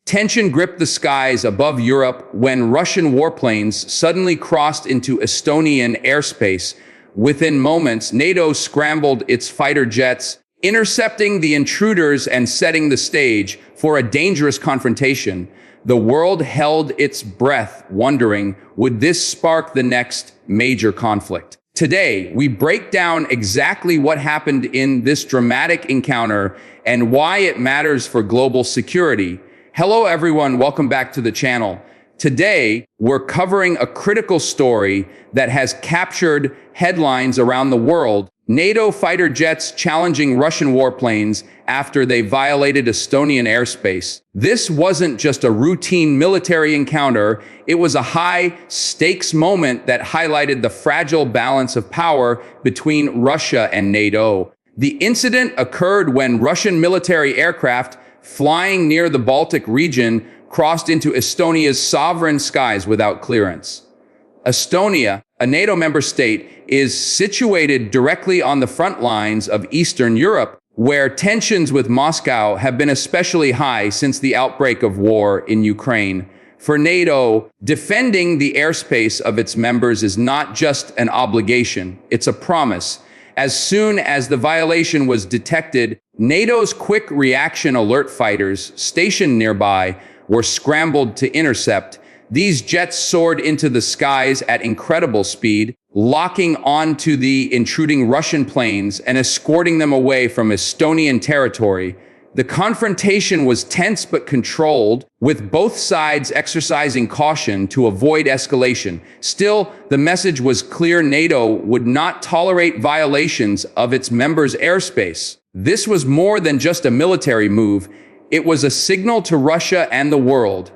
Tension gripped the skies above Europe when Russian warplanes suddenly crossed into Estonian airspace. Within moments, NATO scrambled its fighter jets, intercepting the intruders and setting the stage for a dangerous confrontation. The world held its breath, wondering, would this spark the next major conflict? Today, we break down exactly what happened in this dramatic encounter and why it matters for global security. Hello everyone, welcome back to the channel. Today, we're covering a critical story that has captured headlines around the world. NATO fighter jets challenging Russian warplanes after they violated Estonian airspace. This wasn't just a routine military encounter, it was a high-stakes moment that highlighted the fragile balance of power between Russia and NATO. The incident occurred when Russian military aircraft flying near the Baltic region crossed into Estonia's sovereign skies without clearance. Estonia, a NATO member state, is situated directly on the front lines of Eastern Europe, where tensions with Moscow have been especially high since the outbreak of war in Ukraine. For NATO, defending the airspace of its members is not just an obligation, it's a promise. As soon as the violation was detected, NATO's quick reaction alert fighters stationed nearby were scrambled to intercept. These jets soared into the skies at incredible speed, locking onto the intruding Russian planes and escorting them away from Estonian territory. The confrontation was tense but controlled, with both sides exercising caution to avoid escalation. Still, the message was clear: NATO would not tolerate violations of its members' airspace. This was more than just a military move. It was a signal to Russia and the world.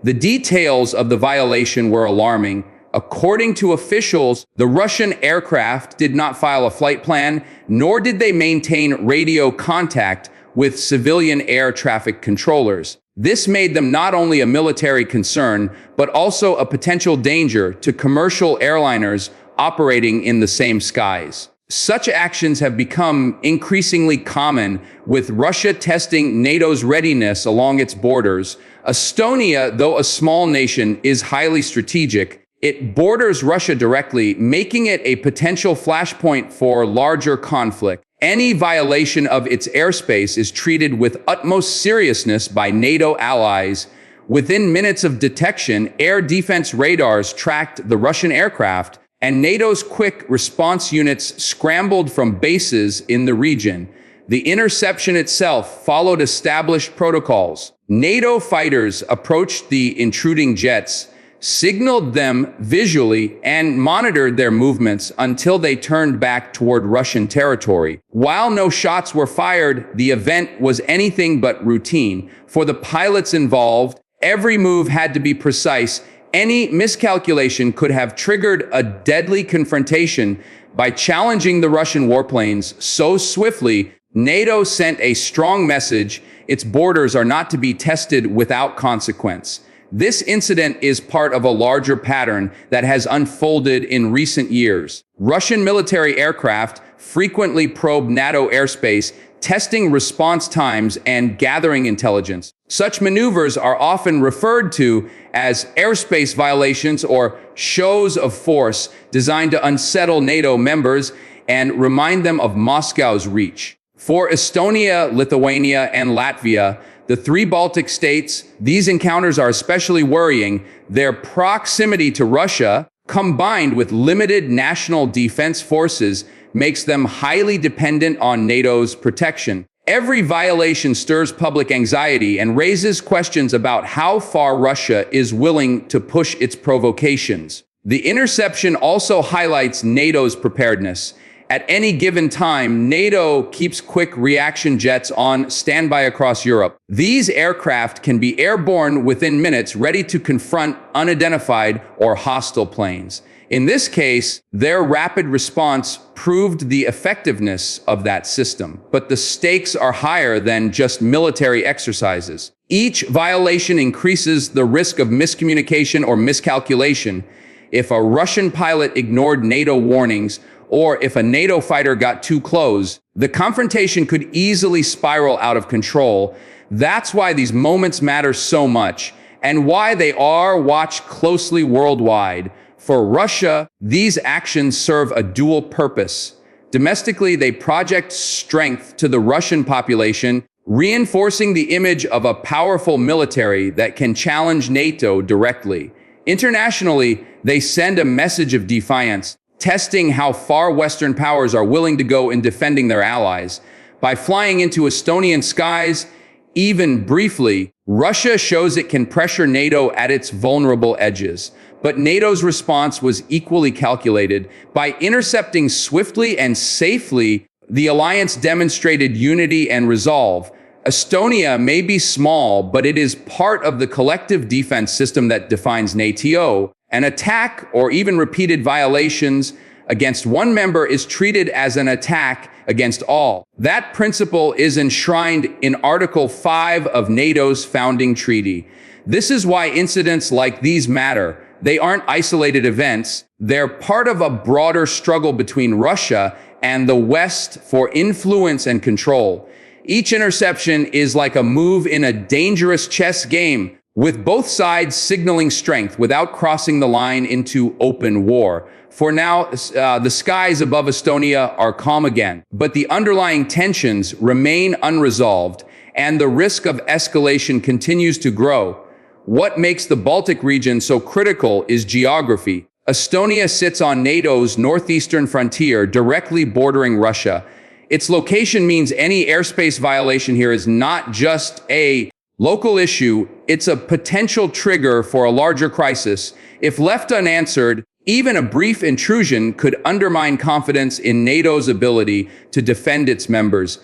The details of the violation were alarming. According to officials, the Russian aircraft did not file a flight plan, nor did they maintain radio contact with civilian air traffic controllers. This made them not only a military concern, but also a potential danger to commercial airliners operating in the same skies. Such actions have become increasingly common, with Russia testing NATO's readiness along its borders. Estonia, though a small nation, is highly strategic. It borders Russia directly, making it a potential flashpoint for larger conflict. Any violation of its airspace is treated with utmost seriousness by NATO allies. Within minutes of detection, air defense radars tracked the Russian aircraft, and NATO's quick response units scrambled from bases in the region. The interception itself followed established protocols. NATO fighters approached the intruding jets, signaled them visually, and monitored their movements until they turned back toward Russian territory. While no shots were fired, the event was anything but routine. For the pilots involved, every move had to be precise. Any miscalculation could have triggered a deadly confrontation. By challenging the Russian warplanes so swiftly, NATO sent a strong message: its borders are not to be tested without consequence. This incident is part of a larger pattern that has unfolded in recent years. Russian military aircraft frequently probe NATO airspace, testing response times and gathering intelligence. Such maneuvers are often referred to as airspace violations or shows of force, designed to unsettle NATO members and remind them of Moscow's reach. For Estonia, Lithuania, and Latvia, the three Baltic states, these encounters are especially worrying. Their proximity to Russia, combined with limited national defense forces, makes them highly dependent on NATO's protection. Every violation stirs public anxiety and raises questions about how far Russia is willing to push its provocations. The interception also highlights NATO's preparedness. At any given time, NATO keeps quick reaction jets on standby across Europe. These aircraft can be airborne within minutes, ready to confront unidentified or hostile planes. In this case, their rapid response proved the effectiveness of that system. But the stakes are higher than just military exercises. Each violation increases the risk of miscommunication or miscalculation. If a Russian pilot ignored NATO warnings, or if a NATO fighter got too close, the confrontation could easily spiral out of control. That's why these moments matter so much, and why they are watched closely worldwide. For Russia, these actions serve a dual purpose. Domestically, they project strength to the Russian population, reinforcing the image of a powerful military that can challenge NATO directly. Internationally, they send a message of defiance, testing how far Western powers are willing to go in defending their allies. By flying into Estonian skies, even briefly, Russia shows it can pressure NATO at its vulnerable edges. But NATO's response was equally calculated. By intercepting swiftly and safely, the alliance demonstrated unity and resolve. Estonia may be small, but it is part of the collective defense system that defines NATO. An attack, or even repeated violations against one member, is treated as an attack against all. That principle is enshrined in Article 5 of NATO's founding treaty. This is why incidents like these matter. They aren't isolated events. They're part of a broader struggle between Russia and the West for influence and control. Each interception is like a move in a dangerous chess game, with both sides signaling strength without crossing the line into open war. For now, the skies above Estonia are calm again, but the underlying tensions remain unresolved, and the risk of escalation continues to grow. What makes the Baltic region so critical is geography. Estonia sits on NATO's northeastern frontier, directly bordering Russia. Its location means any airspace violation here is not just a local issue, it's a potential trigger for a larger crisis. If left unanswered, even a brief intrusion could undermine confidence in NATO's ability to defend its members.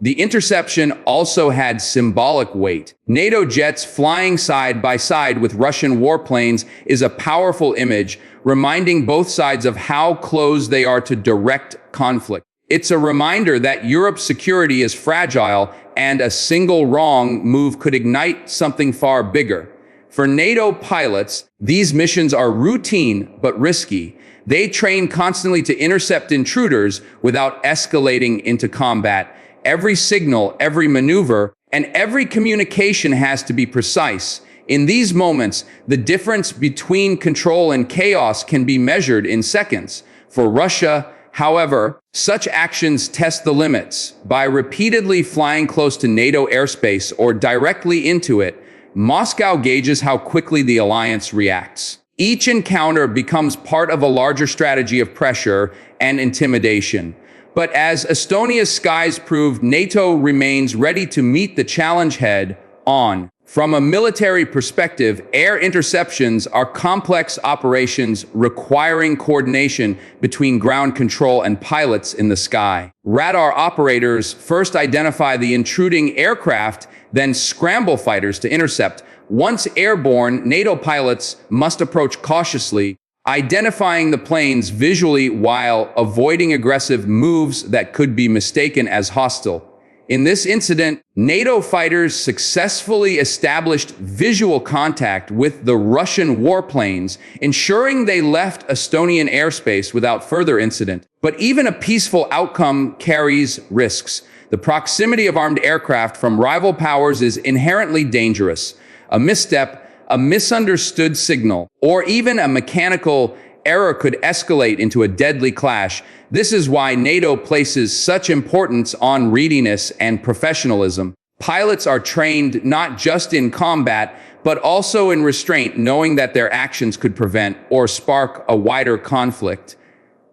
The interception also had symbolic weight. NATO jets flying side by side with Russian warplanes is a powerful image, reminding both sides of how close they are to direct conflict. It's a reminder that Europe's security is fragile, and a single wrong move could ignite something far bigger. For NATO pilots, these missions are routine but risky. They train constantly to intercept intruders without escalating into combat. Every signal, every maneuver, and every communication has to be precise. In these moments, the difference between control and chaos can be measured in seconds. For Russia, however, such actions test the limits. By repeatedly flying close to NATO airspace or directly into it, Moscow gauges how quickly the alliance reacts. Each encounter becomes part of a larger strategy of pressure and intimidation. But as Estonia's skies proved, NATO remains ready to meet the challenge head on. From a military perspective, air interceptions are complex operations requiring coordination between ground control and pilots in the sky. Radar operators first identify the intruding aircraft, then scramble fighters to intercept. Once airborne, NATO pilots must approach cautiously, identifying the planes visually while avoiding aggressive moves that could be mistaken as hostile. In this incident, NATO fighters successfully established visual contact with the Russian warplanes, ensuring they left Estonian airspace without further incident. But even a peaceful outcome carries risks. The proximity of armed aircraft from rival powers is inherently dangerous. A misstep, a misunderstood signal, or even a mechanical error could escalate into a deadly clash. This is why NATO places such importance on readiness and professionalism. Pilots are trained not just in combat, but also in restraint, knowing that their actions could prevent or spark a wider conflict.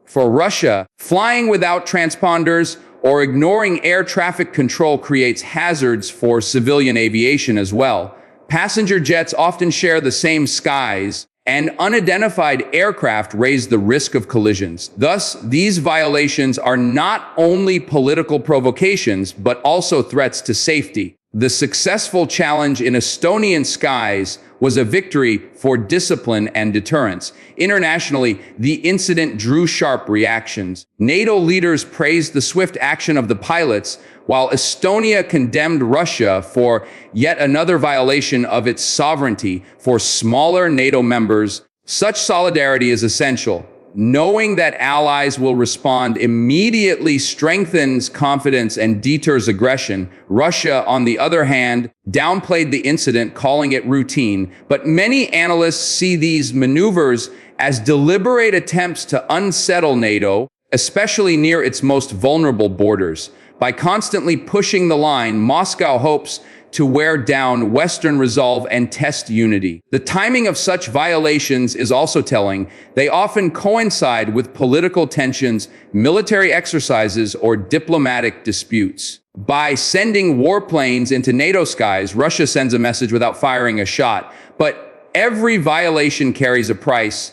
For Russia, flying without transponders or ignoring air traffic control creates hazards for civilian aviation as well. Passenger jets often share the same skies, and unidentified aircraft raise the risk of collisions. Thus, these violations are not only political provocations, but also threats to safety. The successful challenge in Estonian skies was a victory for discipline and deterrence. Internationally, the incident drew sharp reactions. NATO leaders praised the swift action of the pilots, while Estonia condemned Russia for yet another violation of its sovereignty. For smaller NATO members, such solidarity is essential. knowing that allies will respond immediately strengthens confidence and deters aggression. Russia, on the other hand, downplayed the incident, calling it routine. But many analysts see these maneuvers as deliberate attempts to unsettle NATO, especially near its most vulnerable borders. By constantly pushing the line, Moscow hopes to wear down Western resolve and test unity. The timing of such violations is also telling. They often coincide with political tensions, military exercises, or diplomatic disputes. By sending warplanes into NATO skies, Russia sends a message without firing a shot. But every violation carries a price: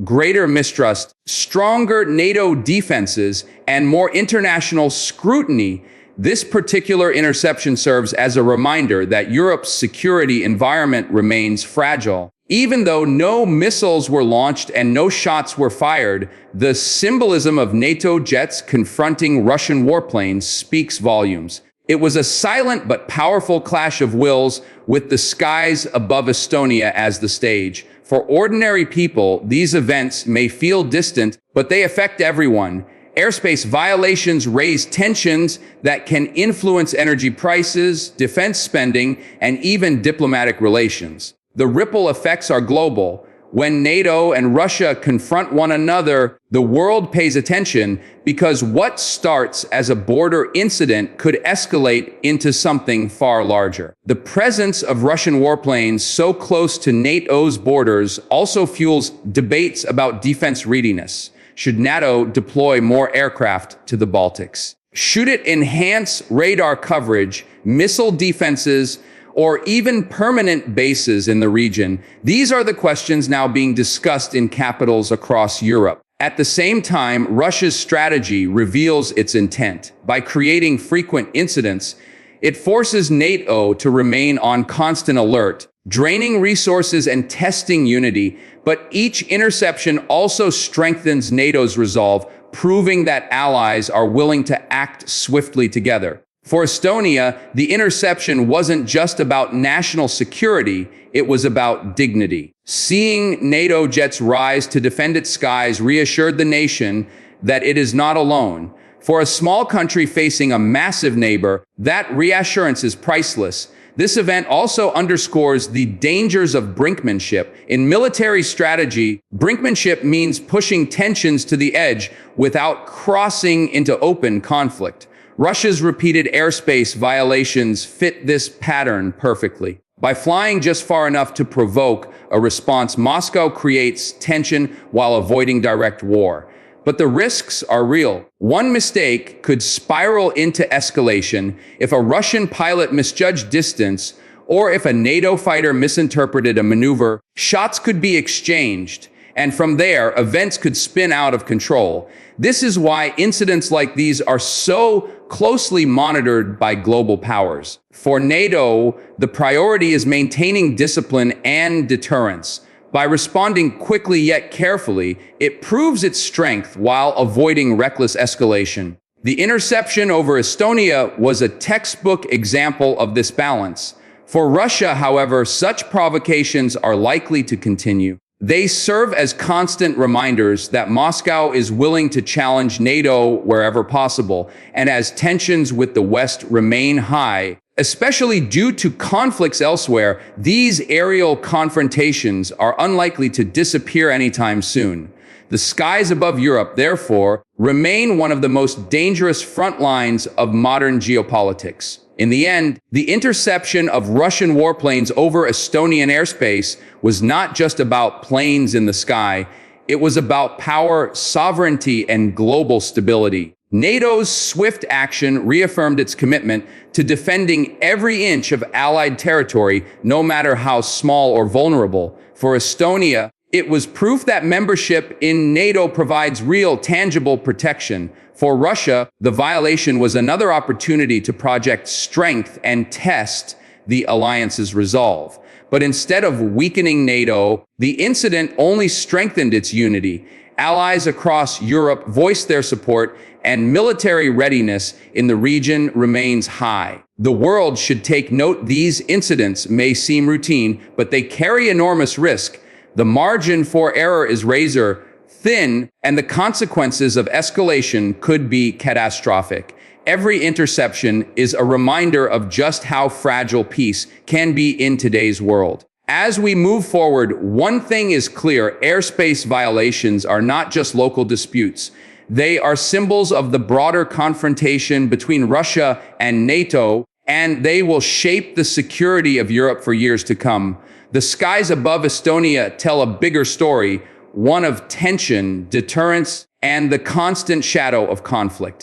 greater mistrust, stronger NATO defenses, and more international scrutiny. This particular interception serves as a reminder that Europe's security environment remains fragile. Even though no missiles were launched and no shots were fired, the symbolism of NATO jets confronting Russian warplanes speaks volumes. It was a silent but powerful clash of wills, with the skies above Estonia as the stage. For ordinary people, these events may feel distant, but they affect everyone. Airspace violations raise tensions that can influence energy prices, defense spending, and even diplomatic relations. The ripple effects are global. When NATO and Russia confront one another, the world pays attention, because what starts as a border incident could escalate into something far larger. The presence of Russian warplanes so close to NATO's borders also fuels debates about defense readiness. Should NATO deploy more aircraft to the Baltics? Should it enhance radar coverage, missile defenses, or even permanent bases in the region? These are the questions now being discussed in capitals across Europe. At the same time, Russia's strategy reveals its intent. By creating frequent incidents, it forces NATO to remain on constant alert, draining resources and testing unity. But each interception also strengthens NATO's resolve, proving that allies are willing to act swiftly together. For Estonia, the interception wasn't just about national security, it was about dignity. Seeing NATO jets rise to defend its skies reassured the nation that it is not alone. For a small country facing a massive neighbor, that reassurance is priceless. This event also underscores the dangers of brinkmanship. In military strategy, brinkmanship means pushing tensions to the edge without crossing into open conflict. Russia's repeated airspace violations fit this pattern perfectly. By flying just far enough to provoke a response, Moscow creates tension while avoiding direct war. But the risks are real. One mistake could spiral into escalation if a Russian pilot misjudged distance, or if a NATO fighter misinterpreted a maneuver. Shots could be exchanged, and from there, events could spin out of control. This is why incidents like these are so closely monitored by global powers. For NATO, the priority is maintaining discipline and deterrence. By responding quickly yet carefully, it proves its strength while avoiding reckless escalation. The interception over Estonia was a textbook example of this balance. For Russia, however, such provocations are likely to continue. They serve as constant reminders that Moscow is willing to challenge NATO wherever possible, and as tensions with the West remain high, especially due to conflicts elsewhere, these aerial confrontations are unlikely to disappear anytime soon. The skies above Europe, therefore, remain one of the most dangerous front lines of modern geopolitics. In the end, the interception of Russian warplanes over Estonian airspace was not just about planes in the sky. It was about power, sovereignty, and global stability. NATO's swift action reaffirmed its commitment to defending every inch of Allied territory, no matter how small or vulnerable. For Estonia, it was proof that membership in NATO provides real, tangible protection. For Russia, the violation was another opportunity to project strength and test the alliance's resolve. But instead of weakening NATO, the incident only strengthened its unity. Allies across Europe voiced their support, and military readiness in the region remains high. The world should take note: these incidents may seem routine, but they carry enormous risk. The margin for error is razor thin, and the consequences of escalation could be catastrophic. Every interception is a reminder of just how fragile peace can be in today's world. As we move forward, one thing is clear: airspace violations are not just local disputes. They are symbols of the broader confrontation between Russia and NATO, and they will shape the security of Europe for years to come. The skies above Estonia tell a bigger story, one of tension, deterrence, and the constant shadow of conflict.